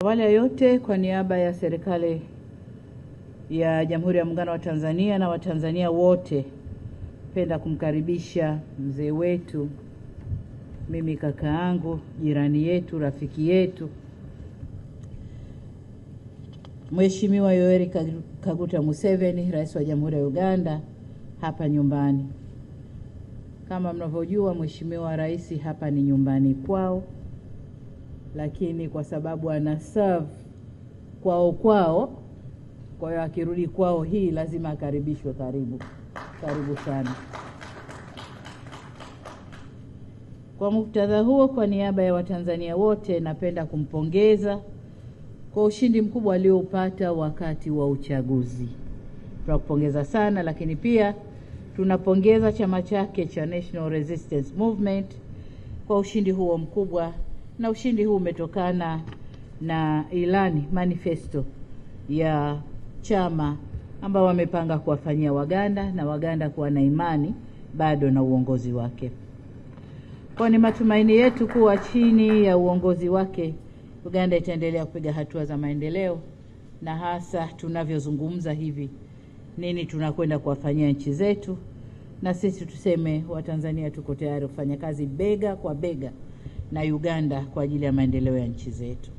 Awali ya yote, kwa niaba ya serikali ya Jamhuri ya Muungano wa Tanzania na Watanzania wote, napenda kumkaribisha mzee wetu, mimi kaka yangu, jirani yetu, rafiki yetu, Mheshimiwa Yoweri Kaguta Museveni, Rais wa Jamhuri ya Uganda, hapa nyumbani. Kama mnavyojua, Mheshimiwa Rais hapa ni nyumbani kwao, lakini kwa sababu ana serve kwao, kwa hiyo akirudi kwao hii lazima akaribishwe. Karibu sana. Kwa muktadha huo, kwa niaba ya Watanzania wote, napenda kumpongeza kwa ushindi mkubwa alioupata wakati wa uchaguzi. Tunakupongeza sana, lakini pia tunapongeza chama chake cha National Resistance Movement kwa ushindi huo mkubwa, na ushindi huu umetokana na ilani, manifesto ya chama ambao wamepanga kuwafanyia Waganda, na Waganda kuwa na imani bado na uongozi wake. Kwa ni matumaini yetu kuwa chini ya uongozi wake Uganda itaendelea kupiga hatua za maendeleo, na hasa tunavyozungumza hivi, nini tunakwenda kuwafanyia nchi zetu, na sisi tuseme Watanzania tuko tayari kufanya kazi bega kwa bega na Uganda kwa ajili ya maendeleo ya nchi zetu.